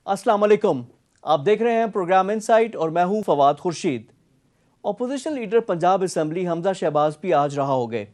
अस्सलाम वालेकुम। आप देख रहे हैं प्रोग्राम इनसाइट और मैं हूं Fawad Khurshid. Opposition leader Punjab assembly Hamza Shahbaz भी आज रहा हो गए।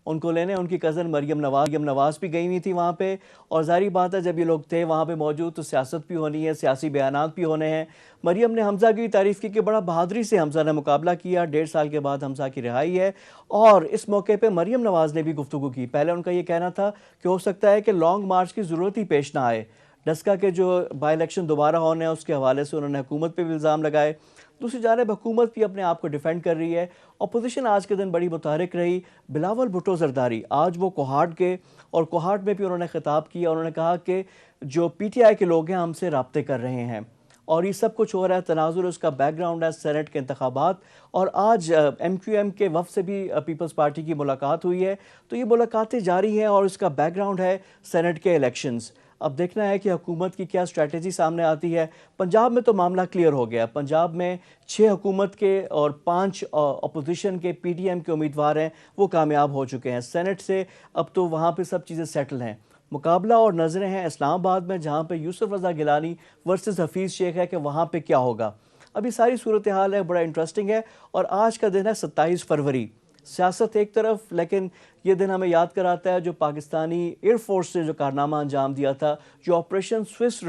उनको लेने उनकी कज़न मरियम नवाज भी गई हुई थी वहाँ पे। और जाहिर बात है, जब ये लोग थे वहाँ पे मौजूद तो सियासत भी होनी है, सियासी बयानात भी होने हैं। मरियम ने हमजा की तारीफ़ की कि बड़ा बहादुरी से हमजा ने मुकाबला किया। 1.5 साल के बाद हमजा की रिहाई है और इस मौके पर मरियम नवाज ने भी गुफ्तगू की। पहले उनका ये कहना था कि हो सकता है कि लॉन्ग मार्च की ज़रूरत ही पेश ना आए। डस्का के जो बाई इलेक्शन दोबारा होने हैं उसके हवाले से उन्होंने हुकूमत पे भी इल्ज़ाम लगाए। दूसरी जानब हुकूमत भी अपने आप को डिफेंड कर रही है। अपोजिशन आज के दिन बड़ी मुतहरिक रही। बिलावल भुट्टो जरदारी आज वो कोहाट के, और कोहाट में भी उन्होंने खिताब किया। उन्होंने कहा कि जो PTI के लोग हैं हमसे रब्ते कर रहे हैं और ये सब कुछ हो रहा है। तनाजुर उसका बैकग्राउंड है सेनेट के इंतखाबात। और आज MQM के वफ़द से भी पीपल्स पार्टी की मुलाकात हुई है। तो ये मुलाकातें जारी हैं और इसका बैकग्राउंड है सेनेट के इलेक्शंस। अब देखना है कि हुकूमत की क्या स्ट्रैटेजी सामने आती है। पंजाब में तो मामला क्लियर हो गया। पंजाब में 6 हुकूमत के और 5 अपोजिशन के PTM के उम्मीदवार हैं, वो कामयाब हो चुके हैं सेनेट से। अब तो वहाँ पे सब चीज़ें सेटल हैं। मुकाबला और नज़रें हैं इस्लामाबाद में, जहाँ पे यूसुफ रज़ा गिलानी वर्सेस हफीज़ शेख है कि वहाँ पे क्या होगा। अभी सारी सूरत हाल है, बड़ा इंटरेस्टिंग है। और आज का दिन है 27 फरवरी। सियासत एक तरफ, लेकिन ये दिन हमें याद कराता है जो पाकिस्तानी एयरफोर्स ने जो कारनामा अंजाम दिया था, जो ऑपरेशन स्विफ्ट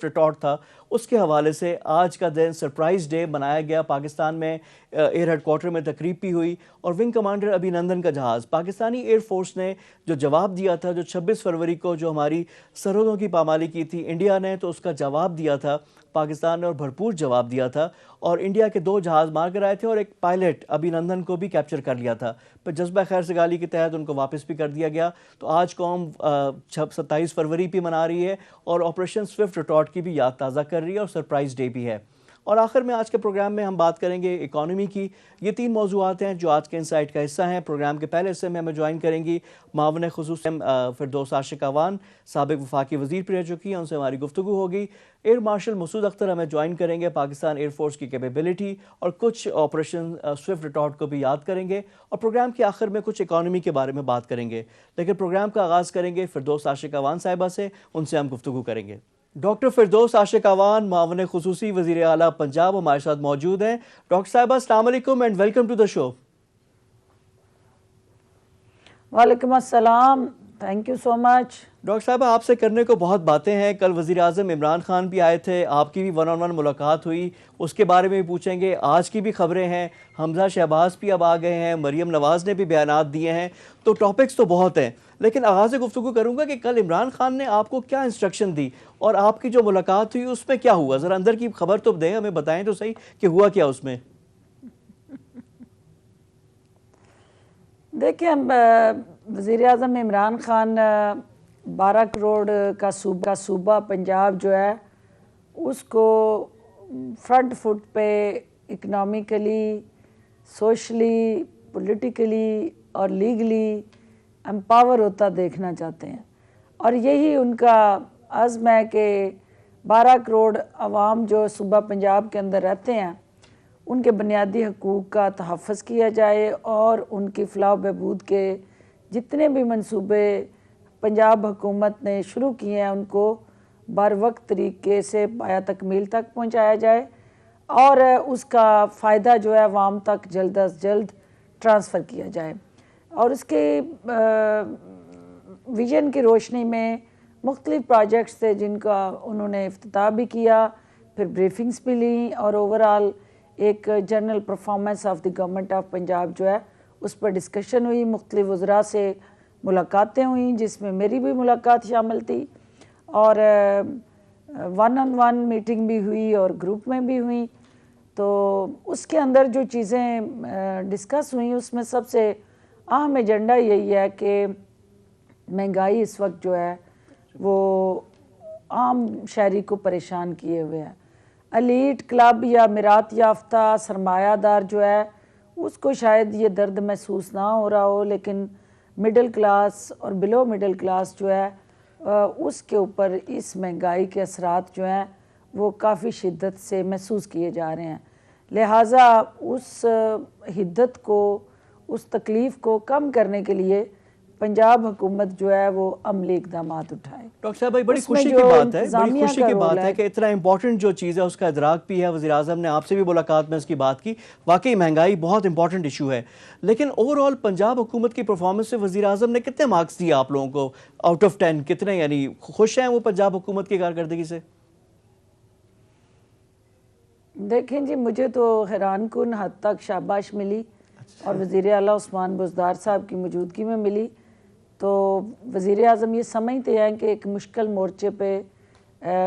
रिटॉर्ट था, उसके हवाले से आज का दिन सरप्राइज डे मनाया गया। पाकिस्तान में एयर हेडक्वार्टर में तकरीब भी हुई और विंग कमांडर अभिनंदन का जहाज़ पाकिस्तानी एयरफोर्स ने जो जवाब दिया था, जो 26 फरवरी को जो हमारी सरहदों की पामाली की थी इंडिया ने, तो उसका जवाब दिया था पाकिस्तान ने और भरपूर जवाब दिया था। और इंडिया के 2 जहाज़ मार कर आए थे और एक पायलट अभिनंदन को भी कैप्चर कर लिया था, पर जज्बा खैर सगाली के तहत उनको वापस भी कर दिया गया। तो आज कौम 27 फरवरी भी मना रही है और ऑपरेशन स्विफ्ट रिटॉर्ट की भी याद ताज़ा कर रही है और सरप्राइज डे भी है। और आखिर में आज के प्रोग्राम में हम बात करेंगे इकॉनमी की। ये 3 मौज़ूआत हैं जो आज के इनसाइट का हिस्सा हैं। प्रोग्राम के पहले हिस्से में हमें ज्वाइन करेंगी मावन खुसूस फिरदौस आशिक अवान, साबिक वफाकी वज़ीर भी रह चुकी हैं, उनसे हमारी गुफ्तगू होगी। एयर मार्शल मसूद अख्तर हमें ज्वाइन करेंगे, पाकिस्तान एयरफोर्स की कैपेबिलिटी और कुछ ऑपरेशन स्विफ्ट रिटॉर्ट को भी याद करेंगे। और प्रोग्राम के आखिर में कुछ इकॉनमी के बारे में बात करेंगे। लेकिन प्रोग्राम का आगाज़ करेंगे फिरदौस आशिक अवान साहिबा से, उनसे हम गुफ्तगू करेंगे। डॉक्टर फिरदौस आशिक अवान, मावन खुसूसी वज़ीर आला पंजाब, हमारे साथ मौजूद हैं। डॉक्टर साहिबा, अस्सलाम वालेकुम and welcome to the show. वालेकुम अस्सलाम, thank you so much. Doctor साहब, आपसे करने को बहुत बातें हैं। कल वज़ीर आज़म इमरान खान भी आए थे, आपकी भी 1-on-1 मुलाकात हुई, उसके बारे में भी पूछेंगे। आज की भी खबरें हैं, हमजा शहबाज भी अब आ गए हैं, मरियम नवाज़ ने भी बयानात दिए हैं। तो टॉपिक्स तो बहुत हैं, लेकिन आगाज़ गुफ्तगू करूँगा कि कल इमरान खान ने आपको क्या इंस्ट्रक्शन दी और आपकी जो मुलाकात हुई उसमें क्या हुआ। ज़रा अंदर की खबर तो दें, हमें बताएं तो सही कि हुआ क्या उसमें। देखिए, वज़ीर आज़म इमरान खान 12 करोड़ का सूबा पंजाब जो है उसको फ्रंट फुट पे इकनॉमिकली, सोशली, पॉलिटिकली और लीगली एम्पावर होता देखना चाहते हैं। और यही उनका अज़्म है कि 12 करोड़ अवाम जो सूबा पंजाब के अंदर रहते हैं उनके बुनियादी हकूक़ का तहफ़्फ़ुज़ किया जाए और उनकी फ़लाह बहबूद के जितने भी मंसूबे पंजाब हुकूमत ने शुरू किए हैं उनको बर वक्त तरीके से पाया तकमील तक पहुंचाया जाए और उसका फ़ायदा जो है आवाम तक जल्द अज जल्द ट्रांसफ़र किया जाए। और उसके विजन की रोशनी में मुख्तलिफ़ प्रोजेक्ट्स थे जिनका उन्होंने इफ्तिताह भी किया, फिर ब्रीफिंग्स भी ली और ओवरऑल एक general performance of the government of Punjab जो है उस पर डिस्कशन हुई। मुख्तलिफ़ वज़रा से मुलाकातें हुई जिसमें मेरी भी मुलाकात शामिल थी और 1-on-1 मीटिंग भी हुई और ग्रुप में भी हुई। तो उसके अंदर जो चीज़ें डिस्कस हुई उसमें सबसे अहम एजेंडा यही है कि महंगाई इस वक्त जो है वो आम शहरी को परेशान किए हुए है। एलीट क्लब या मिरात याफ्ता सरमायादार जो है उसको शायद ये दर्द महसूस ना हो रहा हो, लेकिन मिडिल क्लास और बिलो मिडिल क्लास जो है उसके ऊपर इस महंगाई के असरात जो हैं वो काफ़ी शिद्दत से महसूस किए जा रहे हैं। लिहाजा उस हिद्दत को, उस तकलीफ़ को कम करने के लिए पंजाब हुकूमत जो है वो अमली इकदाम उठाए। डॉक्टर साहब भाई, बड़ी उसमें खुशी जो की बात है, बड़ी इंतज़ामिया खुशी का की रोल बात है है कि इतना इंपॉर्टेंट जो चीज़ है उसका इदराक भी है। वज़ीर आज़म ने आपसे भी मुलाकात में उसकी बात की, वाकई महंगाई बहुत इंपॉर्टेंट इशू है, लेकिन ओवरऑल पंजाब हुकूमत की परफॉर्मेंस से वज़ीर आज़म ने कितने मार्क्स दिए आप लोगों को आउट ऑफ 10? कितने, यानी खुश हैं वो पंजाब हुकूमत की कारकर्दगी से? देखें जी, मुझे तो हैरान कुन हद तक शाबाश मिली और वज़ीर आला उस्मान बुज़दार साहब की मौजूदगी में मिली। तो वज़ीर आज़म ये समझते हैं कि एक मुश्किल मोर्चे पे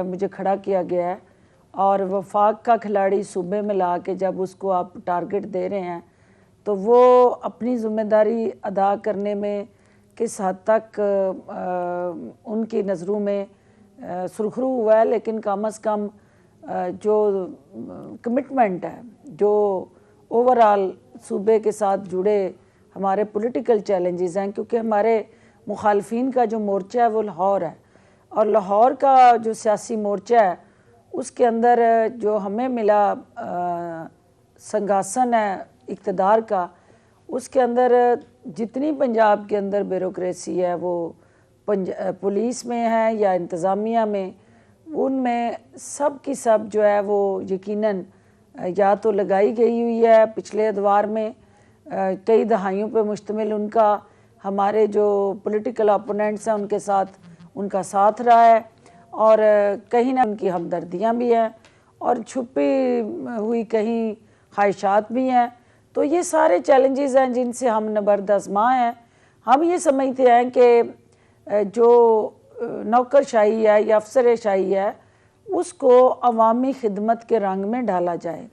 मुझे खड़ा किया गया है और वफाक का खिलाड़ी सूबे में ला के जब उसको आप टारगेट दे रहे हैं तो वो अपनी ज़िम्मेदारी अदा करने में किस हद तक उनकी नज़रों में सुरखरू हुआ है। लेकिन कम अज़ कम जो कमिटमेंट है, जो ओवरऑल सूबे के साथ जुड़े हमारे पॉलिटिकल चैलेंजेस हैं, क्योंकि हमारे मुखालफिन का जो मोर्चा है वो लाहौर है और लाहौर का जो सियासी मोर्चा है उसके अंदर जो हमें मिला संगासन है इक़्तिदार का, उसके अंदर जितनी पंजाब के अंदर ब्यूरोक्रेसी है वो पुलिस में है या इंतज़ामिया में, उनमें सब की सब जो है वो यकीनन या तो लगाई गई हुई है। पिछले अदवार में कई दहाइयों पे मुश्तमिल उनका हमारे जो पॉलिटिकल ओपोनेंट्स हैं उनके साथ उनका साथ रहा है और कहीं ना उनकी हमदर्दियाँ भी हैं और छुपी हुई कहीं ख्वाहिशात भी हैं। तो ये सारे चैलेंजेस हैं जिनसे हम नबर्द आज़मा हैं। हम ये समझते हैं कि जो नौकरशाही है या अफसरशाही है उसको अवामी खिदमत के रंग में डाला जाए।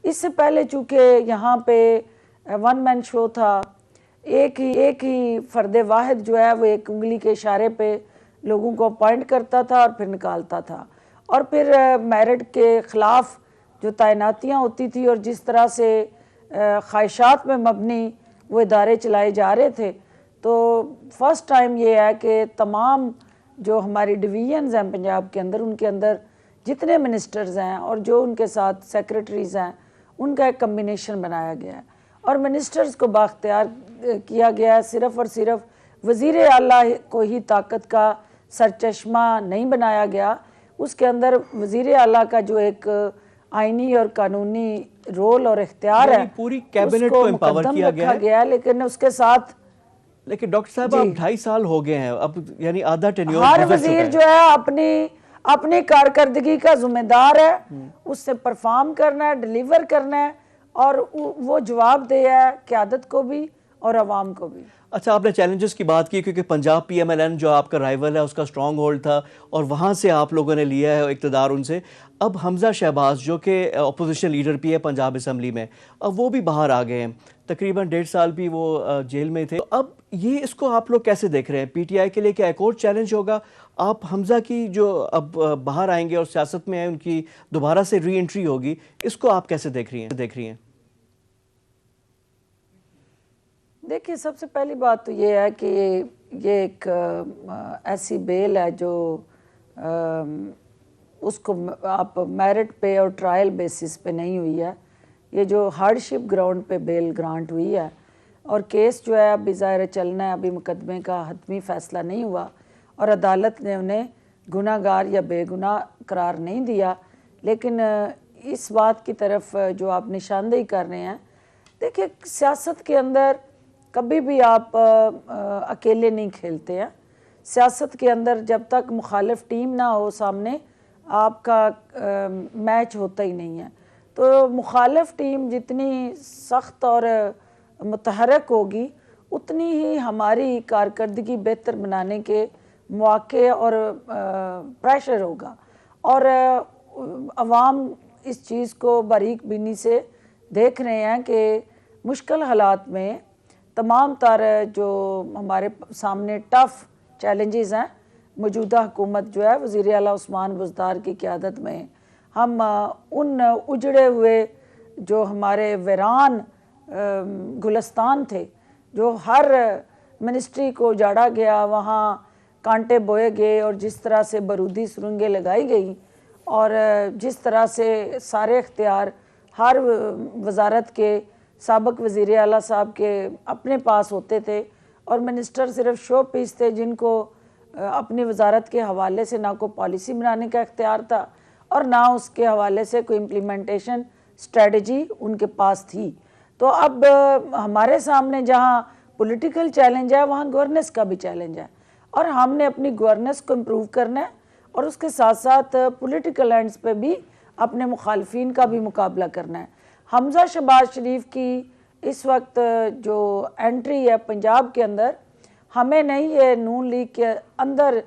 इससे पहले चूँकि यहाँ पे वन मैन शो था, एक ही फ़र्द वाहिद जो है वो एक उंगली के इशारे पे लोगों को अपॉइंट करता था और फिर निकालता था और फिर मेरिट के ख़िलाफ़ जो तैनातियाँ होती थी और जिस तरह से ख्वाहिशात में मबनी वो इदारे चलाए जा रहे थे। तो फर्स्ट टाइम ये है कि तमाम जो हमारी डिवीजन्स हैं पंजाब के अंदर, उनके अंदर जितने मिनिस्टर्स हैं और जो उनके साथ सेक्रेटरीज़ हैं उनका एक कम्बिनेशन बनाया गया है और मिनिस्टर्स को बाख्तियार किया गया है। सिर्फ़ और सिर्फ वज़ीर आला को ही ताकत का सरचश्मा नहीं बनाया गया, उसके अंदर वज़ीर आला का जो एक आइनी और कानूनी रोल और इख्तियार है पूरी कैबिनेट को एम्पावर किया गया है। लेकिन उसके साथ डॉक्टर साहब आप 2.5 साल हो गए हैं अब, यानी आधा टेन्योर हर वजीर जो है अपनी कारकर्दगी का जिम्मेदार है, उससे परफॉर्म करना है, डिलीवर करना है और वो जवाबदेह है क़यादत को भी और अवाम को भी। अच्छा, आपने चैलेंजेस की बात की क्योंकि पंजाब PMLN जो आपका राइवल है उसका स्ट्रॉन्ग होल्ड था और वहाँ से आप लोगों ने लिया है इक़्तिदार उनसे। अब हमज़ा शहबाज जो कि अपोजिशन लीडर भी है पंजाब असम्बली में, अब वो भी बाहर आ गए हैं, तकरीबन 1.5 साल भी वो जेल में थे। तो अब ये इसको आप लोग कैसे देख रहे हैं? PTI के लिए क्या एक और चैलेंज होगा? आप हमज़ा की जो अब बाहर आएंगे और सियासत में आए उनकी दोबारा से री एंट्री होगी, इसको आप कैसे देख रही हैं? देखिए, सबसे पहली बात तो ये है कि ये एक ऐसी बेल है जो उसको आप मेरिट पे और ट्रायल बेसिस पे नहीं हुई है। ये जो हार्डशिप ग्राउंड पे बेल ग्रांट हुई है और केस जो है अभी ज़ाहिर चलना है, अभी मुकदमे का हतमी फ़ैसला नहीं हुआ और अदालत ने उन्हें गुनाहगार या बेगुनाह करार नहीं दिया। लेकिन इस बात की तरफ जो आप निशानदेही कर रहे हैं, देखिए सियासत के अंदर कभी भी आप अकेले नहीं खेलते हैं। सियासत के अंदर जब तक मुखालिफ टीम ना हो सामने, आपका मैच होता ही नहीं है। तो मुखालिफ टीम जितनी सख्त और मुतहरक होगी उतनी ही हमारी कारकर्दगी बेहतर बनाने के मौके और प्रेशर होगा और अवाम इस चीज़ को बारीक बीनी से देख रहे हैं कि मुश्किल हालात में तमाम तर जो हमारे सामने टफ़ चैलेंजेस हैं, मौजूदा हुकूमत जो है वज़ीर आला उस्मान बुज़दार की क़यादत में हम उन उजड़े हुए जो हमारे वीरान गुलस्तान थे, जो हर मिनिस्ट्री को उजाड़ा गया, वहाँ कांटे बोए गए और जिस तरह से बारूदी सुरंगें लगाई गई और जिस तरह से सारे इख्तियार हर वजारत के साबिक़ वज़ीर आला साहब के अपने पास होते थे और मिनिस्टर सिर्फ शो पीस थे जिनको अपनी वजारत के हवाले से ना कोई पॉलिसी बनाने का इख्तियार था और ना उसके हवाले से कोई इम्प्लीमेंटेशन स्ट्रेटजी उनके पास थी। तो अब हमारे सामने जहाँ पॉलिटिकल चैलेंज है वहाँ गवर्नेंस का भी चैलेंज है और हमने अपनी गवर्नेंस को इम्प्रूव करना है और उसके साथ साथ पॉलिटिकल एंड्स पे भी अपने मुखालफिन का भी मुकाबला करना है। हमजा शहबाज शरीफ की इस वक्त जो एंट्री है पंजाब के अंदर, हमें नहीं, ये नून लीग के अंदर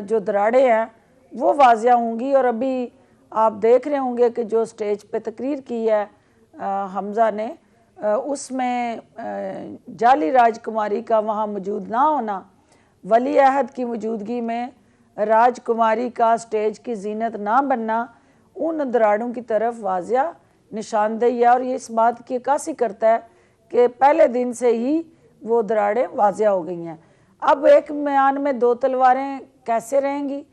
जो दराड़े हैं वो वाजिया होंगी। और अभी आप देख रहे होंगे कि जो स्टेज पे तकरीर की है हमजा ने, उसमें जाली राजकुमारी का वहाँ मौजूद ना होना, वली अहद की मौजूदगी में राजकुमारी का स्टेज की जीनत ना बनना उन दराड़ों की तरफ वाजिया निशानदेही है और ये इस बात की अक्कासी करता है कि पहले दिन से ही वो दराड़ें वाजिया हो गई हैं। अब एक म्यान में दो तलवारें कैसे रहेंगी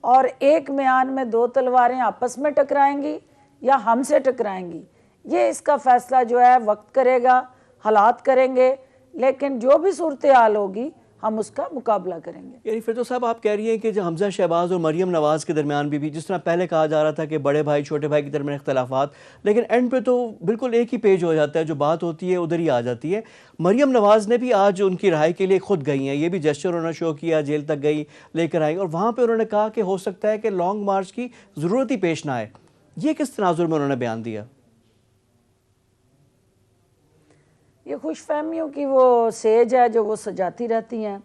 और एक म्यान में दो तलवारें आपस में टकराएंगी या हमसे टकराएंगी, ये इसका फैसला जो है वक्त करेगा, हालात करेंगे, लेकिन जो भी सूरत हाल होगी हम उसका मुकाबला करेंगे। यानी फिर तो साहब आप कह रही हैं कि जो हमजा शहबाज और मरियम नवाज़ के दरमियान भी जिस तरह पहले कहा जा रहा था कि बड़े भाई छोटे भाई के दरमियान इख्तलाफात, लेकिन एंड पे तो बिल्कुल एक ही पेज हो जाता है, जो बात होती है उधर ही आ जाती है। मरियम नवाज़ ने भी आज उनकी रहाई के लिए खुद गई हैं, ये भी जेस्चर उन्होंने शो किया, जेल तक गई, लेकर आई और वहाँ पर उन्होंने कहा कि हो सकता है कि लॉन्ग मार्च की ज़रूरत ही पेश ना आए। ये किस तनाजुर में उन्होंने बयान दिया? ये खुशफहमियों की वो सेज है जो वो सजाती रहती हैं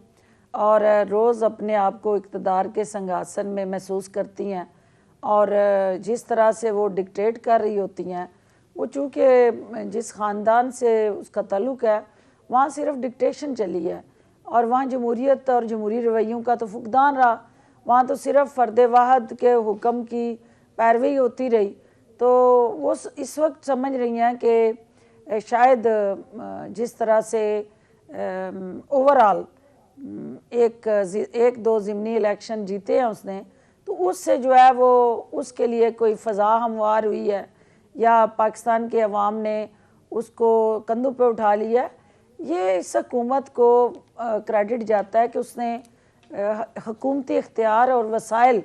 और रोज़ अपने आप को इक़्तिदार के संघासन में महसूस करती हैं और जिस तरह से वो डिक्टेट कर रही होती हैं, वो चूँकि जिस ख़ानदान से उसका ताल्लुक़ है वहाँ सिर्फ डिक्टेशन चली है और वहाँ जमहूरियत और जमहूरी रवैयों का तो फुकदान रहा, वहाँ तो सिर्फ फ़र्द वाहद के हुक्म की पैरवी होती रही। तो वो इस वक्त समझ रही हैं कि शायद जिस तरह से ओवरऑल एक दो ज़िमनी इलेक्शन जीते हैं उसने, तो उससे जो है वो उसके लिए कोई फ़ज़ा हमवार हुई है या पाकिस्तान के अवाम ने उसको कंधों पे उठा लिया है, ये इस हुकूमत को क्रेडिट जाता है कि उसने हुकूमती इख्तियार और वसाइल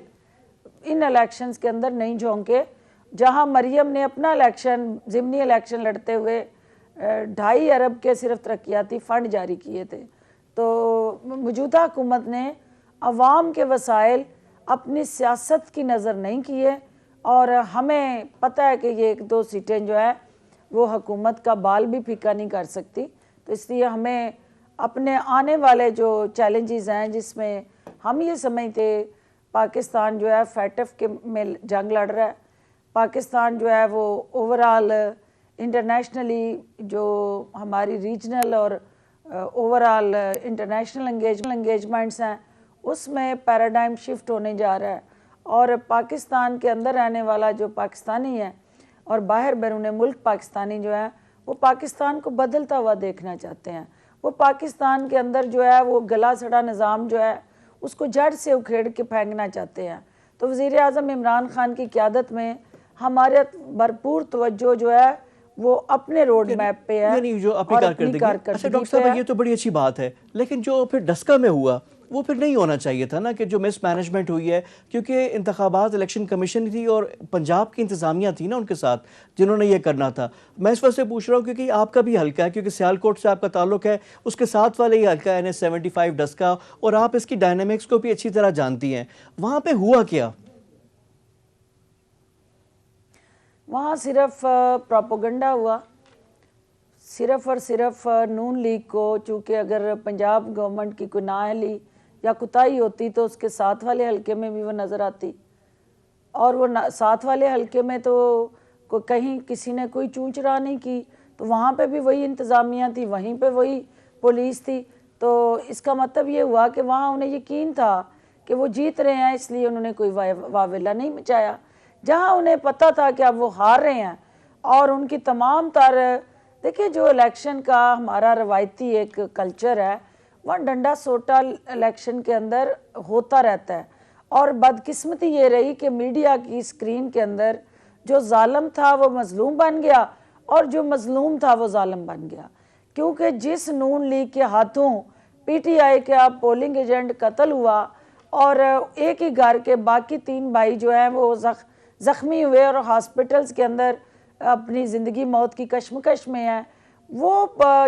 इन इलेक्शंस के अंदर नहीं झोंके। जहां मरियम ने अपना इलेक्शन ज़िमनी इलेक्शन लड़ते हुए 2.5 अरब के सिर्फ तरक्याती फ़ंड जारी किए थे, तो मौजूदा हुकूमत ने अवाम के वसाइल अपनी सियासत की नज़र नहीं किए और हमें पता है कि ये 1-2 सीटें जो है वो हुकूमत का बाल भी फीका नहीं कर सकती। तो इसलिए हमें अपने आने वाले जो चैलेंजेस हैं, जिसमें हम ये समझते पाकिस्तान जो है फैटफ के में जंग लड़ रहा है, पाकिस्तान जो है वो ओवरऑल इंटरनेशनली जो हमारी रीजनल और ओवरऑल इंटरनेशनल एंगेजमेंट्स हैं उसमें पैराडाइम शिफ्ट होने जा रहा है और पाकिस्तान के अंदर रहने वाला जो पाकिस्तानी है और बाहर बैरून मुल्क पाकिस्तानी जो है वो पाकिस्तान को बदलता हुआ देखना चाहते हैं। वो पाकिस्तान के अंदर जो है वो गला सड़ा निज़ाम जो है उसको जड़ से उखेड़ के फेंकना चाहते हैं। तो वज़ीर-ए-आज़म इमरान खान की क़यादत में हमारे भरपूर तवज्जो जो है वो अपने रोड मैप पे है, यानी जो अपनी कारकर्दगी। अच्छा डॉक्टर साहब, ये तो बड़ी अच्छी बात है, लेकिन जो फिर डस्का में हुआ वो फिर नहीं होना चाहिए था ना, कि जो मिसमैनेजमेंट हुई है, क्योंकि इंतखाबात इलेक्शन कमीशन थी और पंजाब की इंतज़ामिया थी ना उनके साथ जिन्होंने ये करना था। मैं इस वजह से पूछ रहा हूँ क्योंकि आपका भी हल्का है, क्योंकि सियालकोट से आपका ताल्लुक है, उसके साथ वाले ही हल्का है NH-75 डस्का, और आप इसकी डायनामिक्स को भी अच्छी तरह जानती हैं। वहाँ पर हुआ क्या? वहाँ सिर्फ प्रोपोगंडा हुआ, सिर्फ और सिर्फ नून लीग को, चूँकि अगर पंजाब गवर्नमेंट की कोई नाअहली या कुताही होती तो उसके साथ वाले हलके में भी वो नज़र आती, और वो साथ वाले हलके में तो कहीं किसी ने कोई चूंच रहा नहीं की, तो वहाँ पे भी वही इंतज़ामिया थी, वहीं पे वही पुलिस थी। तो इसका मतलब ये हुआ कि वहाँ उन्हें यकीन था कि वो जीत रहे हैं, इसलिए उन्होंने कोई वावेला नहीं मचाया। जहाँ उन्हें पता था कि अब वो हार रहे हैं और उनकी तमाम देखिए जो इलेक्शन का हमारा रवायती एक कल्चर है, वह डंडा सोटा इलेक्शन के अंदर होता रहता है। और बदकिस्मती ये रही कि मीडिया की स्क्रीन के अंदर जो जालिम था वो मजलूम बन गया और जो मजलूम था वो जालिम बन गया, क्योंकि जिस नून लीग के हाथों पीटीआई का पोलिंग एजेंट कत्ल हुआ और एक ही घर के बाकी 3 भाई जो हैं वो ज़ख्मी हुए और हॉस्पिटल्स के अंदर अपनी ज़िंदगी मौत की कश्मकश में है। वो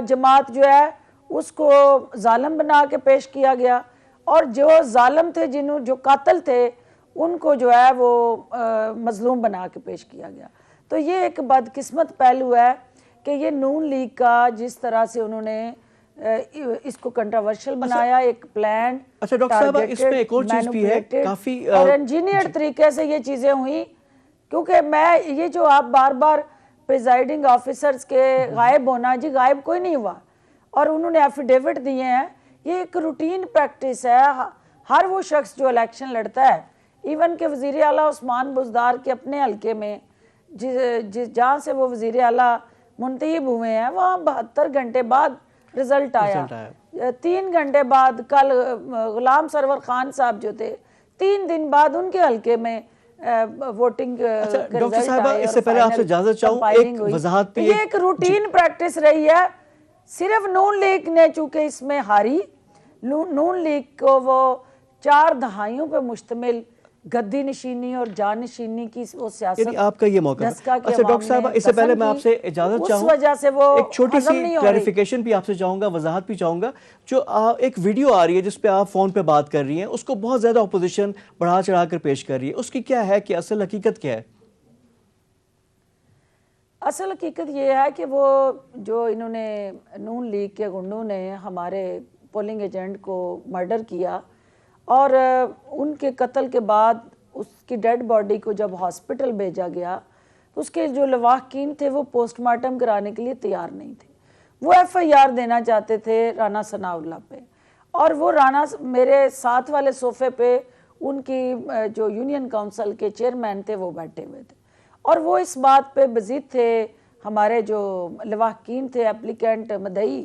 जमात जो है उसको जालिम बना के पेश किया गया और जो जालिम थे जो कातिल थे उनको जो है वो मजलूम बना के पेश किया गया। तो ये एक बदकिस्मत पहलू है कि ये नून लीग का जिस तरह से उन्होंने इसको कंट्रोवर्शियल बनाया, एक प्लान, अच्छा डॉक्टर साहब इसमें एक और चीज भी है काफी और इंजीनियर्ड तरीके से ये चीजें हुई। क्योंकि मैं ये जो आप बार बार प्रिजाइडिंग ऑफिसर्स के गायब होना, जी गायब कोई नहीं हुआ और उन्होंने एफिडेविट दिए हैं, ये एक रूटीन प्रैक्टिस है। हर वो शख्स जो इलेक्शन लड़ता है, इवन के वज़ीर आला उस्मान बुज़दार के अपने हल्के में जहाँ से वो वज़ीर आला मुंतखब हुए हैं वहाँ 72 घंटे बाद रिजल्ट आया। 3 घंटे बाद कल गुलाम सरवर खान साहब जो थे 3 दिन बाद उनके हल्के में वोटिंग डॉक्टर साहब इससे पहले आपसे इजाजत चाहूं, एक वजाहत पे ये एक रूटीन प्रैक्टिस रही है। सिर्फ नून लीग ने चूंकि इसमें हारी, नून लीग को वो 4 दहाइयों पे मुश्तमिल गद्दी नशीनी और जानशीनी की वो सियासत, आपका ये मौका। अच्छा डॉक्टर साहब इससे पहले मैं आपसे इजाजत चाहूँ, वजह से वो एक छोटी सी क्लैरिफिकेशन भी आपसे चाहूंगा, वजाहत भी चाहूंगा। जो एक वीडियो आ रही है जिसपे आप फोन पे बात कर रही हैं, उसको बहुत ज्यादा अपोजिशन बढ़ा चढ़ा कर पेश कर रही है, उसकी क्या है कि असल हकीकत क्या है? असल हकीकत ये है कि वो जो इन्होंने नून लीग के गुंडों ने हमारे पोलिंग एजेंट को मर्डर किया और उनके कत्ल के बाद उसकी डेड बॉडी को जब हॉस्पिटल भेजा गया तो उसके जो लवाहकीन थे वो पोस्टमार्टम कराने के लिए तैयार नहीं थे। वो एफआईआर देना चाहते थे राना सनाउल्लाह पे और वो राना मेरे साथ वाले सोफे पे उनकी जो यूनियन काउंसिल के चेयरमैन थे वो बैठे हुए थे और वो इस बात पे बजीद थे, हमारे जो लवाहकीन थे एप्लीकेंट मदई,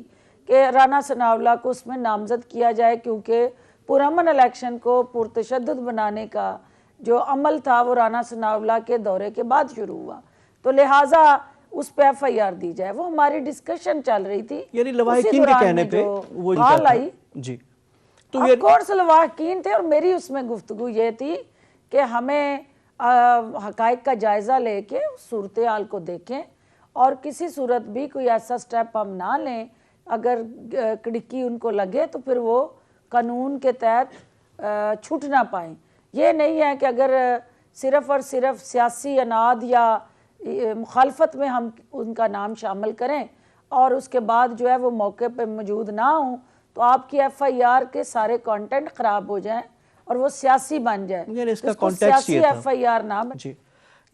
के राना सनाउल्लाह को उसमें नामजद किया जाए क्योंकि पुरअमन इलेक्शन को पुरतशद्दुद बनाने का जो अमल था वो राना सनाउल्लाह के दौरे के बाद शुरू हुआ, तो लिहाजा उस पे एफआईआर दी जाए। वो हमारी डिस्कशन चल रही थी, यानी लवाहकीन के कहने पे वो हाल आई जी, तो ऑफ कोर्स लवाहकीन थे और मेरी उसमें गुफ्तगू ये थी कि हमें हकायक का जायजा लेके सूरत हाल को देखें और किसी सूरत भी कोई ऐसा स्टेप हम ना लें, अगर कड़की उनको लगे तो फिर वो कानून के तहत छूट ना पाए। ये नहीं है कि अगर सिर्फ़ और सिर्फ सियासी अनाद या मुखालफत में हम उनका नाम शामिल करें और उसके बाद जो है वो मौके पे मौजूद ना हों तो आपकी एफआईआर के सारे कंटेंट ख़राब हो जाएं और वो सियासी बन जाए। इसका कॉन्टेक्स्ट ये था। एफआईआर ना जी,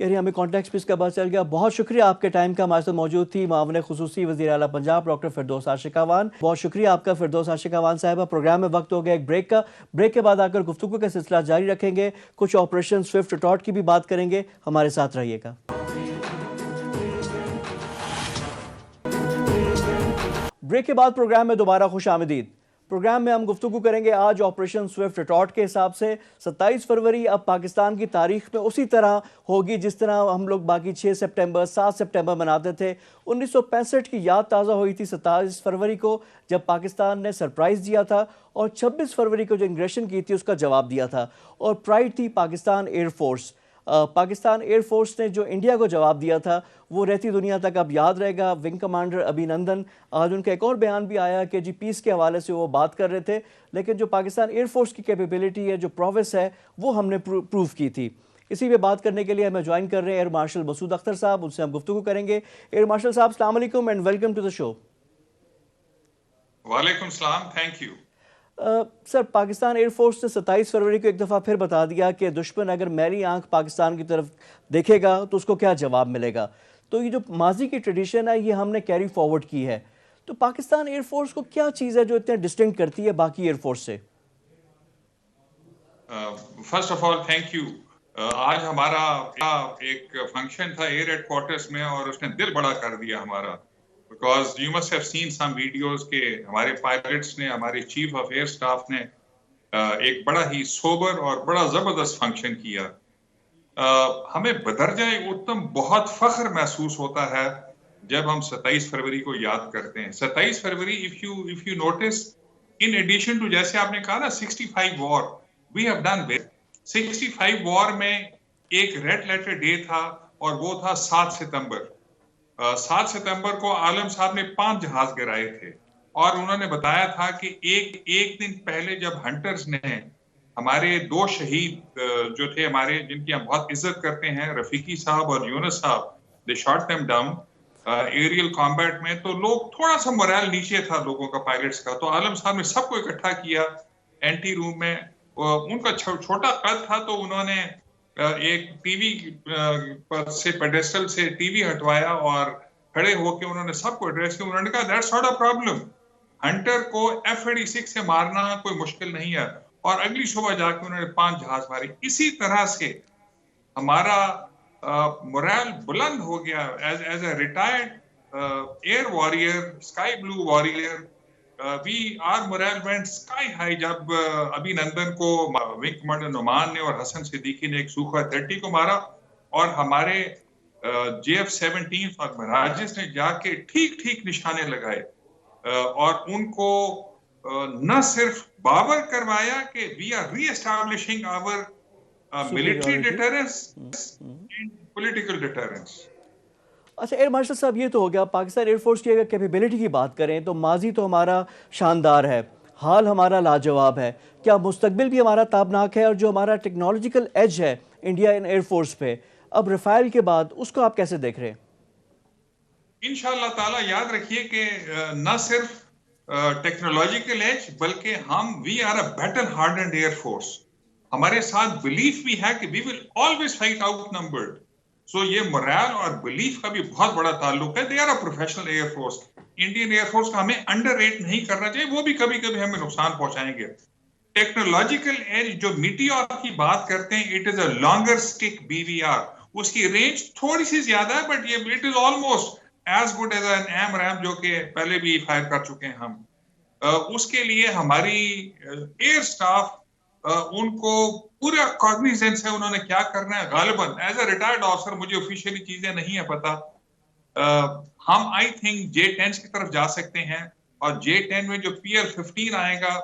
यानी हमें कॉन्टेक्स्ट भी इसका पता चल गया। बहुत शुक्रिया, आपके टाइम का हमारे साथ मौजूद थी मामले खुसूसी वज़ीर आला पंजाब डॉक्टर फिरदौस आशिकावान। बहुत शुक्रिया आपका फिरदौस आशिकावान साहिबा। प्रोग्राम में वक्त हो गया एक ब्रेक का, ब्रेक के बाद आकर गुफ्तगू का सिलसिला जारी रखेंगे, कुछ ऑपरेशन स्विफ्ट टॉट की भी बात करेंगे, हमारे साथ रहिएगा। ब्रेक के बाद प्रोग्राम में दोबारा खुश आमदीद। प्रोग्राम में हम गुफ्तगू करेंगे आज ऑपरेशन स्विफ्ट टॉट के हिसाब से 27 फरवरी अब पाकिस्तान की तारीख में उसी तरह होगी जिस तरह हम लोग बाकी 6 सितंबर 7 सितंबर मनाते थे। 1965 की याद ताज़ा हुई थी 27 फरवरी को जब पाकिस्तान ने सरप्राइज़ दिया था और 26 फरवरी को जो इंग्रेशन की थी उसका जवाब दिया था और प्राइड थी पाकिस्तान एयरफोर्स। पाकिस्तान एयरफोर्स ने जो इंडिया को जवाब दिया था वो रहती दुनिया तक अब याद रहेगा। विंग कमांडर अभिनंदन, आज उनका एक और बयान भी आया कि जी पीस के हवाले से वो बात कर रहे थे, लेकिन जो पाकिस्तान एयरफोर्स की कैपेबिलिटी है, जो प्रोवेस है, वो हमने प्रूव की थी। इसी पे बात करने के लिए हमें ज्वाइन कर रहे हैं एयर मार्शल मसूद अख्तर साहब, उनसे हम गुफ्तगू करेंगे। एयर मार्शल साहब अस्सलाम वालेकुम and welcome to the show. वालेकुम सलाम, thank you. Sir, Pakistan air force ने 27 फरवरी को एक दफ़ा फिर बता दिया कि दुश्मन अगर मैली आंख पाकिस्तान की तरफ देखेगा तो उसको क्या जवाब मिलेगा। तो ये जो माजी की ट्रेडिशन है ये हमने कैरी फॉरवर्ड की है, तो पाकिस्तान एयरफोर्स को क्या चीज़ है जो इतने डिस्टिंक्ट करती है बाकी एयरफोर्स से? First of all thank you. आज हमारा एक फंक्शन था एयर हेडक्वार्टर्स में और उसने दिल बड़ा कर दिया हमारा, because you must have seen some videos के हमारे पायलट्स ने, हमारे चीफ ऑफ एयर स्टाफ ने एक बड़ा ही सोबर और बड़ा जबरदस्त फंक्शन किया। हमें बदरजाए उत्तम बहुत फख्र महसूस होता है जब हम 27 फरवरी को याद करते हैं। 27 फरवरी if you notice in addition to, जैसे आपने कहा ना 65 war, we have done well. 65 war में एक रेड लेटर डे था और वो था 7 सितंबर। 7 सितंबर को आलम साहब ने 5 जहाज गिराए थे और उन्होंने बताया था कि एक दिन पहले जब हंटर्स ने हमारे 2 शहीद जो थे हमारे, जिनकी हम बहुत इज्जत करते हैं, रफीकी साहब और यूनुस साहब, they shot them down aerial combat में, तो लोग थोड़ा सा मोरल नीचे था लोगों का, पायलट्स का। तो आलम साहब ने सबको इकट्ठा किया एंटी रूम में। उनका छोटा कद था तो उन्होंने एक टीवी पर से, पेडेस्टल से टीवी हटवाया और खड़े होकर उन्होंने सबको एड्रेस किया। उन्होंने कहा that's not a problem, Hunter को F-86 से मारना कोई मुश्किल नहीं है। और अगली सुबह जाके उन्होंने 5 जहाज मारे। इसी तरह से हमारा मोरल बुलंद हो गया। As a retired air warrior, sky blue warrior, we are morale went sky high जब अभिनंदन को विंग कमांडर नुमान ने और हसन सिद्दीकी ने एक सूखा 30 को मारा और हमारे JF-17 और मिराजेस ने जाके ठीक निशाने लगाए और उनको न सिर्फ बावर करवाया कि we are reestablishing our military deterrence and political deterrence. अच्छा एयर मार्शल साहब, ये तो हो गया पाकिस्तान एयरफोर्स की। अगर कैपेबिलिटी की बात करें तो माजी तो हमारा शानदार है, हाल हमारा लाजवाब है, क्या मुस्तकबिल भी हमारा ताबनाक है? और जो हमारा टेक्नोलॉजिकल एज है इंडिया इन एयरफोर्स पे अब रफाइल के बाद, उसको आप कैसे देख रहे हैं? इंशाअल्लाह ताला याद रखिए कि न सिर्फ टेक्नोलॉजिकल एज बल्कि we are a battle hardened air force. हमारे साथ बिलीफ भी है कि we will always fight outnumbered. So ये मोरल और बिलीफ का भी बहुत बड़ा ताल्लुक है। They are a professional air force. Indian air force का हमें अंडररेट नहीं करना चाहिए, वो भी कभी कभी हमें नुकसान पहुंचाएंगे। टेक्नोलॉजिकल एज जो मीटियोर की बात करते हैं, it is a longer stick BVR। उसकी रेंज थोड़ी सी ज्यादा है बट ये it is almost as good as an AMRAAM जो कि पहले भी फायर कर चुके हैं हम। उसके लिए हमारी एयर स्टाफ उनको पूरा कॉग्निजेंस है उन्होंने क्या करना है। गालिबन एज अ रिटायर्ड ऑफिसर मुझे ऑफिशियली चीजें नहीं है पता। हम आई थिंक J-10 की तरफ जा सकते हैं और J-10 में जो PL-15 आएगा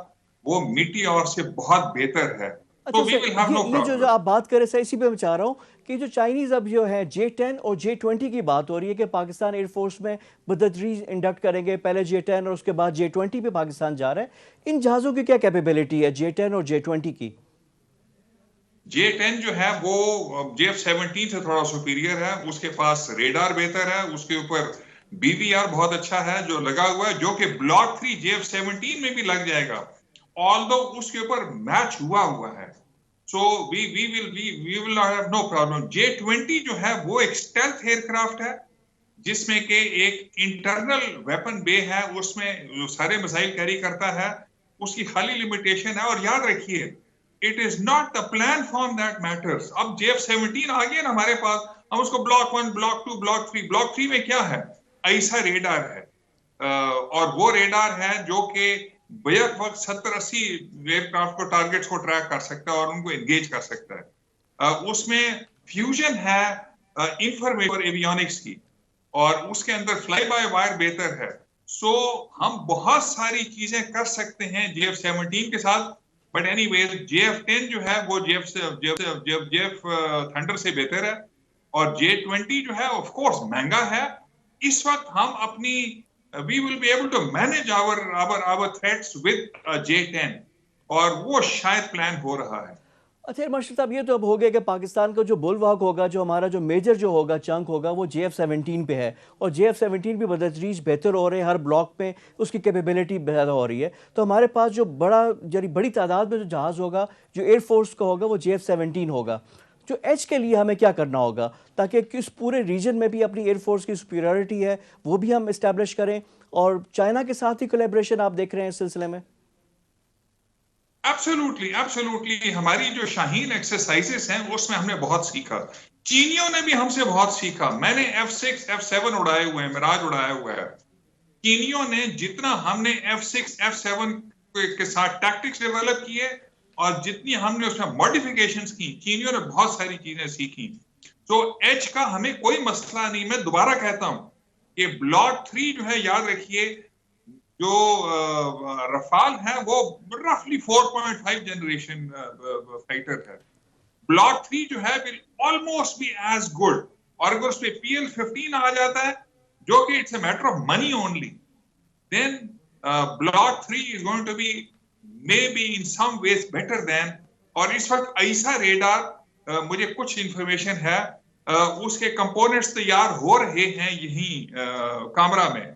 वो मीटियोर से बहुत बेहतर है। अच्छा तो ये जो आप बात कर रहे हैं, इसी पे मैं चाह रहा हूँ कि जो चाइनीज अब जो है J-10 और J-20 की बात हो रही है कि पाकिस्तान एयरफोर्स में बतदरीज इंडक्ट करेंगे, पहले J-10 और उसके बाद J-20 पे पाकिस्तान जा रहा है। इन जहाज़ों की क्या कैपेबिलिटी है J-10 और J-20 की? J-10 जो है वो JF-17 से थोड़ा सुपीरियर है, उसके पास रेडार बेहतर है, उसके ऊपर BVR बहुत अच्छा है जो लगा हुआ है, जो कि ब्लॉक 3 JF-17 में भी लग जाएगा, ऑल्दो उसके ऊपर मैच हुआ है। So we will not have no problem. J-20 जो है वो एक स्टेल्थ एयरक्राफ्ट है जिसमें के एक इंटरनल वेपन बे है, उसमें सारे मिसाइल कैरी करता है, उसकी खाली लिमिटेशन है। और याद रखिए it is not the plan form that matters. अब JF-17 आ गया ना हमारे पास, हम उसको ब्लॉक 1, ब्लॉक 2, ब्लॉक 3, ब्लॉक 3 में क्या है, ऐसा रेडार है और वो रेडार है जो कि बेक वक्त 70-80 एयरक्राफ्ट को, टारगेट्स को ट्रैक कर सकता है और उनको एंगेज कर सकता है। उसमें फ्यूजन है इंफॉर्मेशन और एवियोनिक्स की, और उसके अंदर फ्लाई बाय वायर बेहतर है। सो हम बहुत सारी चीजें कर सकते हैं JF-17 के साथ। बट एनीवेज JF-10 जो है वो JF थंडर से बेहतर है और J-20 जो है ऑफ कोर्स महंगा है। इस वक्त हम अपनी we will be able to manage our threats with J-10 और वो शायद प्लान हो रहा है। अच्छा मार्शल साहब, ये तो अब हो गया कि पाकिस्तान का जो बुलवाक होगा, जो हमारा जो मेजर जो होगा चंक होगा, वो JF-17 पे है और JF-17 भी बदतरीज बेहतर हो रहे हैं, हर ब्लॉक पे उसकी कैपेबिलिटी ज़्यादा हो रही है। तो हमारे पास जो बड़ी तादाद में जो जहाज़ होगा जो एयरफोर्स का होगा वो JF-17 होगा। जो एच के लिए हमें क्या करना होगा ताकि किस पूरे रीजन में भी अपनी एयरफोर्स की सुपीरियरिटी है वो भी हम इस्टेब्लिश करें, और चाइना के साथ ही कोलैबोरेशन आप देख रहे हैं इस सिलसिले में? एब्सोल्युटली हमारी जो शाहीन एक्सरसाइजेस हैं उसमें हमने बहुत सीखा। चीनियों ने भी हमसे बहुत सीखा। मैंने F-6 F-7 उड़ाए हुए हैं, मिराज उड़ाया हुआ है। चीनियों ने जितना हमने F-6 F-7 के साथ टैक्टिक्स डेवलप किए और जितनी हमने उसमें मॉडिफिकेशंस की, चीनियों ने बहुत सारी चीजें सीखी। तो एच का हमें कोई मसला नहीं। मैं दोबारा कहता हूं कि ब्लॉक 3 जो है, याद रखिए जो रफाल है वो रफली 4.5 जनरेशन फाइटर है। ब्लॉक 3 जो है will almost be as good, और अगर उस पे PL-15 आ जाता है जो कि it's a matter of money only, then block 3 is going to be maybe in some ways better than. और इस वक्त ऐसा रेडार मुझे कुछ इंफॉर्मेशन है उसके कंपोनेंट्स तैयार हो रहे हैं यहीं कामरा में,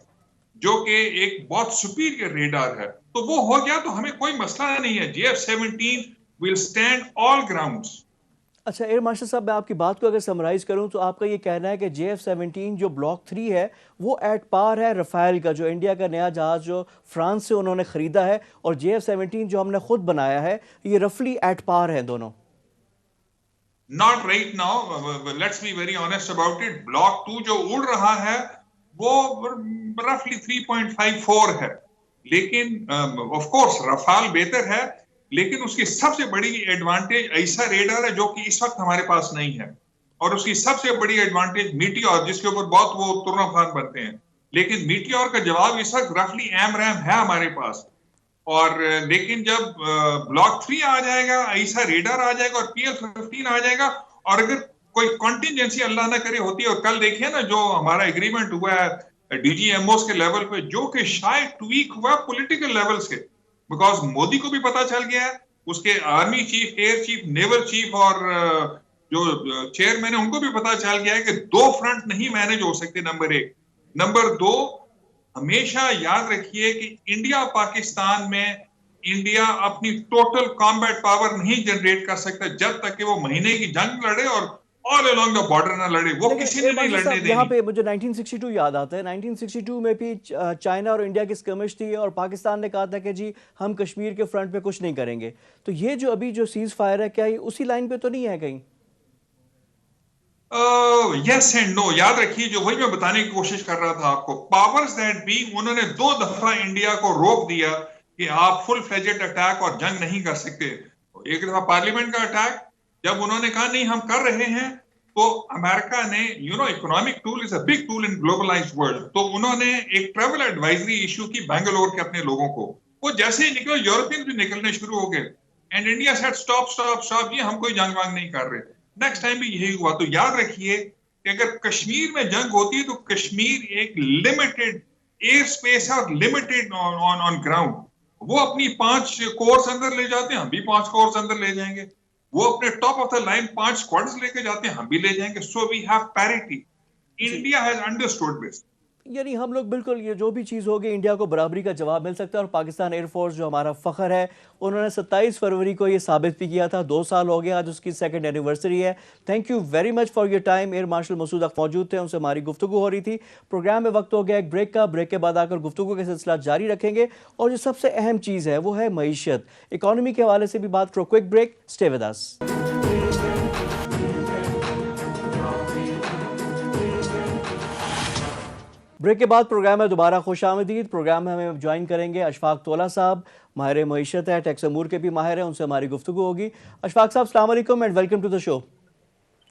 जो कि एक बहुत सुपीरियर रेडार है। तो वो हो गया तो हमें कोई मसला नहीं है। JF-17 will stand all grounds. अच्छा एयर मार्शल साहब, मैं आपकी बात को अगर समराइज करूं तो आपका ये कहना है कि JF-17 जो ब्लॉक 3 है वो एट पार है रफाल का, जो इंडिया का नया जहाज जो फ्रांस से उन्होंने खरीदा है, और JF-17 जो हमने खुद बनाया है, ये रफली एट पार है दोनों। Not right now. Let's be very honest about it. Block 2 जो उड़ रहा है वो रफली 3.54 है, लेकिन ऑफ कोर्स रफाल बेहतर है, लेकिन उसकी सबसे बड़ी एडवांटेज ऐसा रेडार है जो कि इस वक्त हमारे पास नहीं है, और उसकी सबसे बड़ी एडवांटेज मीटियोर, जिसके ऊपर बहुत वो तुर्नफान बनते हैं, लेकिन मीटियोर का जवाब इस वक्त रफली AMRAAM है हमारे पास। और लेकिन जब ब्लॉक 3 आ जाएगा, ऐसा रेडार आ जाएगा और PL-15 आ जाएगा, और अगर कोई कॉन्टिजेंसी अल्लाह ना करे होती है, और कल देखिए ना जो हमारा एग्रीमेंट हुआ है DGMOs के लेवल पे, जो कि शायद ट्वीक हुआ पॉलिटिकल लेवल से, बिकॉज मोदी को भी पता चल गया है, उसके army chief, air chief, naval chief और जो चेयरमैन है उनको भी पता चल गया है कि 2 फ्रंट नहीं मैनेज हो सकते, नंबर 1। नंबर 2, हमेशा याद रखिए कि इंडिया पाकिस्तान में इंडिया अपनी टोटल कॉम्बैट पावर नहीं जनरेट कर सकता जब तक कि वो महीने की जंग लड़े और ऑल अलोंग द बॉर्डर ना लड़े। वो किसी ने नहीं लड़ने देनी। यहाँ पे मुझे 1962 याद आता है। 1962 में भी चाइना और इंडिया की स्कर्मिश थी, और पाकिस्तान ने कहा था कि जी हम कश्मीर के फ्रंट पे कुछ नहीं करेंगे। तो ये जो अभी जो सीज फायर है, क्या ये उसी लाइन पे तो नहीं है कहीं? Yes and no. याद रखिए, जो वही मैं बताने की कोशिश कर रहा था आपको, पावर्स दैट बी उन्होंने 2 दफा इंडिया को रोक दिया कि आप फुल फ्लेजेड अटैक और जंग नहीं कर सकते। एक दफा पार्लियामेंट का अटैक, जब उन्होंने कहा नहीं हम कर रहे हैं, तो अमेरिका ने, economic tool is a big tool in globalised world, तो उन्होंने एक ट्रैवल एडवाइजरी इशू की बैंगलोर के अपने लोगों को। वो जैसे ही निकले, यूरोपियन भी निकलने शुरू हो गए, and India said stop stop stop, ये हम कोई जंग वांग नहीं कर रहे। नेक्स्ट टाइम भी यही हुआ। तो याद रखिए कि अगर कश्मीर में जंग होती है तो कश्मीर एक लिमिटेड एयर स्पेस है और लिमिटेड ऑन ग्राउंड। वो अपनी 5 कोर्स अंदर ले जाते हैं, हम भी 5 कोर्स अंदर ले जाएंगे। वो अपने top of the line 5 squads लेके जाते हैं, हम भी ले जाएंगे। So we have parity. India has understood this. यानी हम लोग बिल्कुल, ये जो भी चीज़ होगी इंडिया को बराबरी का जवाब मिल सकता है। और पाकिस्तान एयरफोर्स जो हमारा फ़ख्र है, उन्होंने 27 फरवरी को ये साबित भी किया था। 2 साल हो गए, आज उसकी 2nd एनिवर्सरी है। Thank you very much for your time. Air marshal Masood Akhtar मौजूद थे, उनसे हमारी गुफ्तगू हो रही थी। प्रोग्राम में वक्त हो गया एक ब्रेक का। ब्रेक के बाद आकर गुफ्तगू का सिलसिला जारी रखेंगे, और जो सबसे अहम चीज़ है वो है मईशत, इकॉनमी के हवाले से भी बात करो। Quick break, stay with us. Break के बाद प्रोग्राम में दोबारा खुश आमदीद। प्रोग्राम में हमें ज्वाइन करेंगे अशफाक तोला साहब, माहिर मईशत है, टैक्स अमूर के भी माहिर हैं, उनसे हमारी गुफ्तगू होगी। अशफाक साहब, अस्सलाम वालेकुम and welcome to the show.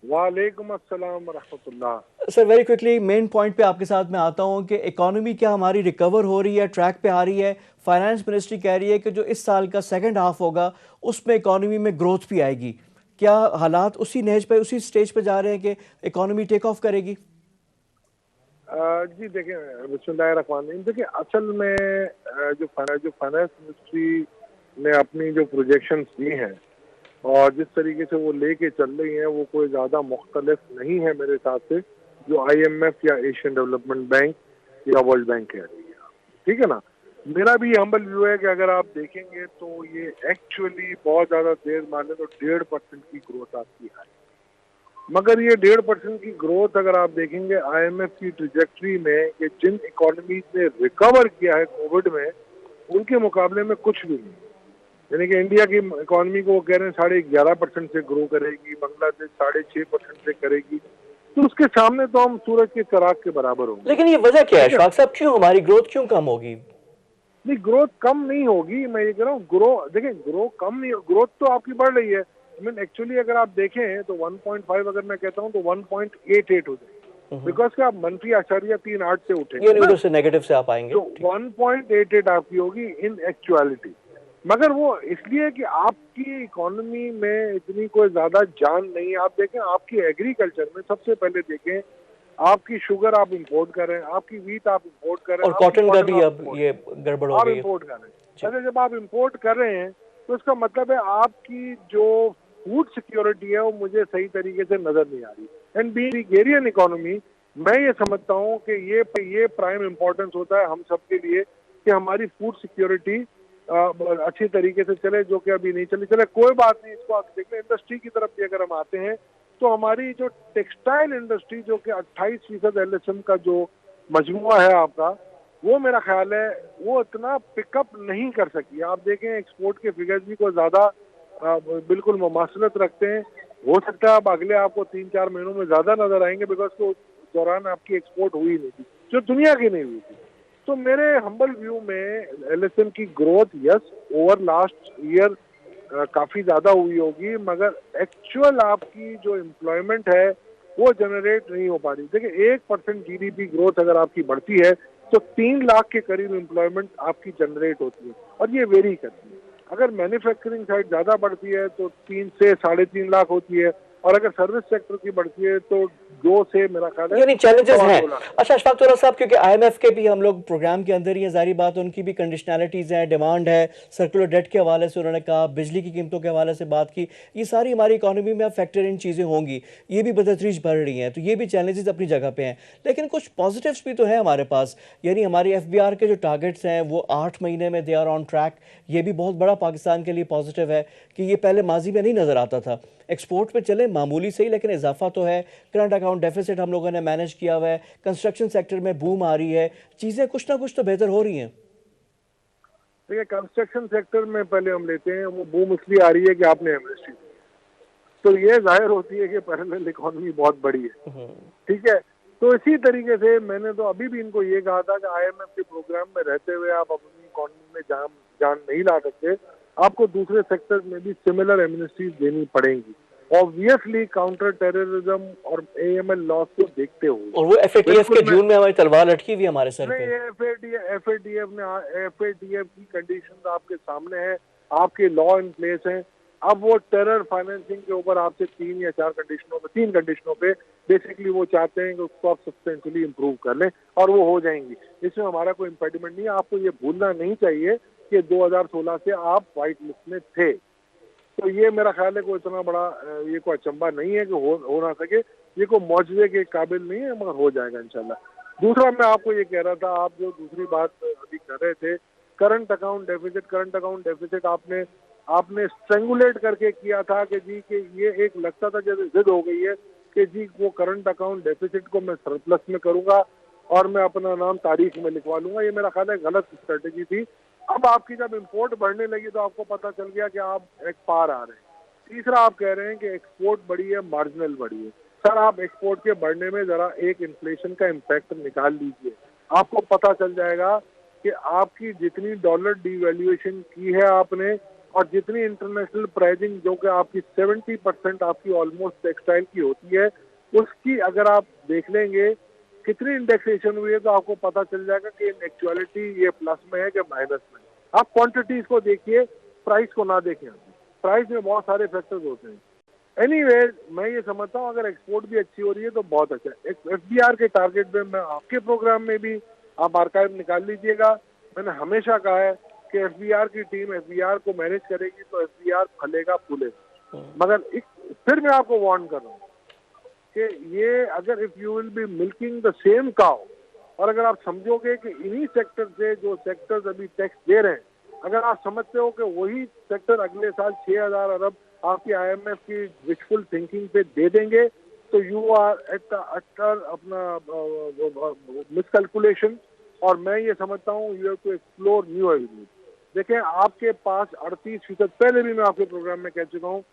वालेकुम अस्सलाम व रहमतुल्लाह। Sir, very quickly main point पे आपके साथ मैं आता हूँ कि इकॉनमी क्या हमारी रिकवर हो रही है, ट्रैक पे आ रही है? फाइनेंस मिनिस्ट्री कह रही है कि जो इस साल का सेकंड हाफ होगा उसमें इकॉनमी में ग्रोथ भी आएगी। क्या हालात उसी नेज पे, उसी स्टेज पे जा रहे हैं कि इकॉनमी टेक ऑफ करेगी? जी देखें, बिस्मिल्लाहिर्रहमानिर्रहीम। देखिए, असल में जो फाइनेंस मिनिस्ट्री ने अपनी जो प्रोजेक्शंस दी हैं और जिस तरीके से वो लेके चल रही हैं, वो कोई ज़्यादा मुख्तलिफ नहीं है मेरे हिसाब से जो IMF या एशियन डेवलपमेंट बैंक या वर्ल्ड बैंक कह रही है। ठीक है ना? मेरा भी हम्बल व्यू है कि अगर आप देखेंगे तो ये एक्चुअली बहुत ज़्यादा देर माने तो 1.5% की ग्रोथ आपकी है, मगर ये 1.5% की ग्रोथ अगर आप देखेंगे IMF की ट्रिजेक्टरी में कि जिन इकोनॉमीज ने रिकवर किया है कोविड में, उनके मुकाबले में कुछ भी नहीं। यानी कि इंडिया की इकोनॉमी को वो कह रहे हैं 11.5% से ग्रो करेगी, बांग्लादेश 6.5% से करेगी, तो उसके सामने तो हम सूरज के चिराग के बराबर होंगे। लेकिन ये वजह क्या है अशफाक साहब, क्यों हमारी ग्रोथ क्यों कम होगी? नहीं, ग्रोथ कम नहीं होगी, मैं ये कह रहा हूँ। देखिए, ग्रोथ तो आपकी बढ़ रही है। एक्चुअली अगर आप देखें तो 1.5 अगर मैं कहता हूँ तो 1.88 हो जाएगी। बिकॉज कि आप -3.38 से उठे, ये उधर से नेगेटिव से आप आएंगे, तो 1.88 आपकी होगी इन एक्चुअलिटी। मगर वो इसलिए कि आपकी इकोनॉमी में इतनी कोई ज्यादा जान नहीं है। आप देखें आपकी एग्रीकल्चर में सबसे पहले देखें, आपकी शुगर आप इंपोर्ट कर रहे हैं, आपकी व्हीट आप इंपोर्ट कर रहे हैं, और कॉटन का भी अब ये गड़बड़ हो आप गई है। इंपोर्ट कर रहे हैं। अच्छा, जब आप इंपोर्ट कर रहे हैं तो इसका मतलब है आपकी जो फूड सिक्योरिटी है वो मुझे सही तरीके से नजर नहीं आ रही। एंड बीइंग एग्रेरियन इकोनॉमी, मैं ये समझता हूँ कि ये प्राइम इम्पोर्टेंस होता है हम सब के लिए कि हमारी फूड सिक्योरिटी अच्छी तरीके से चले, जो कि अभी नहीं चली। चले कोई बात नहीं, इसको आप देख लें। इंडस्ट्री की तरफ भी अगर हम आते हैं तो हमारी जो टेक्सटाइल इंडस्ट्री जो कि 28% LSM का जो मजमुआ है आपका, वो मेरा ख्याल है वो इतना पिकअप नहीं कर सकी। आप देखें एक्सपोर्ट के फिगर्स भी कोई ज्यादा बिल्कुल मुमासलत रखते हैं। हो सकता है अब अगले आपको 3-4 महीनों में ज्यादा नजर आएंगे, बिकॉज के उस दौरान आपकी एक्सपोर्ट हुई नहीं थी, जो दुनिया की नहीं हुई थी। तो मेरे हम्बल व्यू में LSM की growth yes over last year काफी ज्यादा हुई होगी, मगर एक्चुअल आपकी जो एम्प्लॉयमेंट है वो जनरेट नहीं हो पा रही। देखिए 1% GDP ग्रोथ अगर आपकी बढ़ती है तो 3 लाख के करीब एम्प्लॉयमेंट आपकी जनरेट होती है, और ये वेरी करती है। अगर मैन्युफैक्चरिंग साइड ज्यादा बढ़ती है तो 3 से 3.5 लाख होती है, और अगर सर्विस सेक्टर की बढ़ती है तो 2 से मेरा ख्याल है यानी चैलेंजेस हैं। 2 लाख। अच्छा अशफाक तोला साहब, क्योंकि IMF के भी हम लोग प्रोग्राम के अंदर ही है, जारी बात उनकी भी कंडीशनैलिटीज़ हैं, डिमांड है, सर्कुलर डेट के हवाले से उन्होंने कहा, बिजली की कीमतों के हवाले से बात की। ये सारी हमारी इकोनॉमी में अब फैक्टर इन चीज़ें होंगी, ये भी बतदरीज बढ़ रही हैं, तो ये भी चैलेंजेस अपनी जगह पे हैं। लेकिन कुछ पॉजिटिव्स भी तो हैं हमारे पास, यानी हमारी FBR के जो टारगेट्स हैं वो 8 महीने में दे आर ऑन ट्रैक। ये भी बहुत बड़ा पाकिस्तान के लिए पॉजिटिव है कि ये पहले माजी में नहीं नज़र आता था। एक्सपोर्ट पे चले मामूली सही, लेकिन इजाफा तो है। करंट अकाउंट डेफिसिट हम लोगों ने मैनेज किया हुआ है, कंस्ट्रक्शन सेक्टर में बूम आ रही है, चीज़ें कुछ ना कुछ तो बेहतर हो रही हैं। देखिए कंस्ट्रक्शन सेक्टर में पहले हम लेते हैं, वो बूम इसलिए आ रही है कि आपने एमएसटी, तो ये जाहिर होती है कि पैरेलल इकोनॉमी बहुत बड़ी है, ठीक है। तो इसी तरीके से मैंने तो अभी भी इनको ये कहा था कि IMF के प्रोग्राम में रहते हुए आप अपनी इकोनॉमी में जान नहीं ला सकते, आपको दूसरे सेक्टर में भी सिमिलर एमनेस्टीज देनी पड़ेंगी, ऑब्वियसली काउंटर टेररिज्म और AML लॉस को देखते हुए। और वो FATF के जून में हमारी तलवार लटकी हुई हमारे सर पे। FATF की कंडीशंस आपके सामने है, आपके लॉ इन प्लेस हैं। अब वो टेरर फाइनेंसिंग के ऊपर आपसे 3 या 4 कंडीशनों पे बेसिकली वो चाहते हैं कि उसको आप सब्सटेंशियली इम्प्रूव कर लें, और वो हो जाएंगी। इसमें हमारा कोई इम्पेडिमेंट नहीं है। आपको ये भूलना नहीं चाहिए कि 2016 से आप व्हाइट लिस्ट में थे, तो ये मेरा ख्याल है कोई इतना बड़ा ये कोई अचंबा नहीं है कि हो ना सके। ये कोई मौजूदे के काबिल नहीं है, मगर हो जाएगा इंशाल्लाह। दूसरा मैं आपको ये कह रहा था, आप जो दूसरी बात अभी कर रहे थे, करंट अकाउंट डेफिसिट आपने स्ट्रेंगुलेट करके किया था कि जी कि ये एक लगता था जैसे जिद हो गई है कि जी वो करंट अकाउंट डेफिसिट को मैं सरप्लस में करूंगा और मैं अपना नाम तारीख में लिखवा लूंगा। ये मेरा ख्याल है गलत स्ट्रेटेजी थी। अब आपकी जब इंपोर्ट बढ़ने लगी तो आपको पता चल गया कि आप एक पार आ रहे हैं। तीसरा आप कह रहे हैं कि एक्सपोर्ट बढ़ी है, मार्जिनल बढ़ी है। सर आप एक्सपोर्ट के बढ़ने में जरा एक इन्फ्लेशन का इम्पैक्ट निकाल लीजिए, आपको पता चल जाएगा कि आपकी जितनी डॉलर डिवैल्यूएशन की है आपने, और जितनी इंटरनेशनल प्राइसिंग जो कि आपकी 70% आपकी ऑलमोस्ट टेक्सटाइल की होती है, उसकी अगर आप देख लेंगे कितनी इंडेक्सेशन हुई है तो आपको पता चल जाएगा कि इन एक्चुअलिटी ये प्लस में है कि माइनस में। आप क्वांटिटीज को देखिए, प्राइस को ना देखें। प्राइस में बहुत सारे फैक्टर्स होते हैं। एनीवे मैं ये समझता हूँ अगर एक्सपोर्ट भी अच्छी हो रही है तो बहुत अच्छा है। FBR के टारगेट में मैं आपके प्रोग्राम में भी आप आर्काइव निकाल लीजिएगा, मैंने हमेशा कहा है कि FBR की टीम FBR को मैनेज करेगी तो FBR फलेगा फूलेगा। मगर फिर मैं आपको वार्न कर रहा हूँ कि ये अगर if you will be milking the same cow, और अगर आप समझोगे कि इन्हीं सेक्टर से जो सेक्टर्स अभी टैक्स दे रहे हैं, अगर आप समझते हो कि वही सेक्टर अगले साल 6,000 अरब आपकी IMF की विशफुल थिंकिंग पे दे देंगे, तो यू आर एट अटर अपना मिसकैलकुलेशन। और मैं ये समझता हूँ you have to explore new avenues. देखें आपके पास 38%, पहले भी मैं आपके प्रोग्राम में कह चुका हूँ,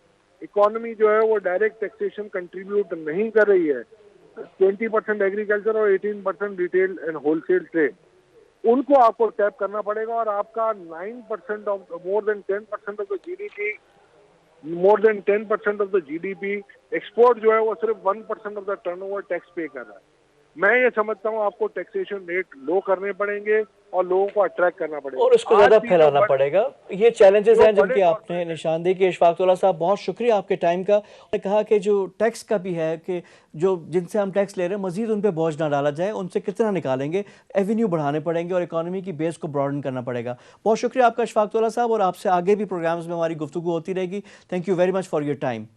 इकोनॉमी जो है वो डायरेक्ट टैक्सेशन कंट्रीब्यूट नहीं कर रही है। 20% एग्रीकल्चर और 18% रिटेल एंड होलसेल ट्रेड, उनको आपको टैप करना पड़ेगा। और आपका 9% of more than 10% of the GDP export जो है वो सिर्फ 1% ऑफ द टर्नओवर टैक्स पे कर रहा है। मैं ये समझता हूँ आपको टैक्सेशन रेट लो करने पड़ेंगे और लोगों को अट्रैक्ट करना पड़ेगा और उसको आज ज्यादा भी फैलाना जो पड़ेगा। ये चैलेंजेस जो हैं बड़े जिनकी आपने corporate- निशानदेही की। इशफाक उल्लाह साहब, बहुत शुक्रिया आपके टाइम का। आपने कहा कि जो टैक्स का भी है कि जो जिनसे हम टैक्स ले रहे हैं मजीद उन पे बोझ ना डाला जाए, उनसे कितना निकालेंगे, एवेन्यू बढ़ाने पड़ेंगे और इकोनॉमी की बेस को ब्रॉडन करना पड़ेगा। बहुत शुक्रिया आपका इशफाक उल्लाह साहब, और आपसे आगे भी प्रोग्राम्स में हमारी गुफ्तगू होती रहेगी। Thank you very much for your time.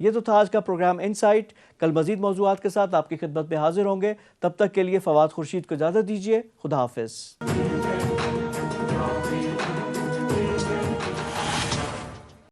ये तो था आज का प्रोग्राम इनसाइट। कल मजीद मौज़ूआत के साथ आपकी खिदमत में हाजिर होंगे। तब तक के लिए फवाद खुर्शीद को इजाज़त दीजिए। खुदा हाफिज़।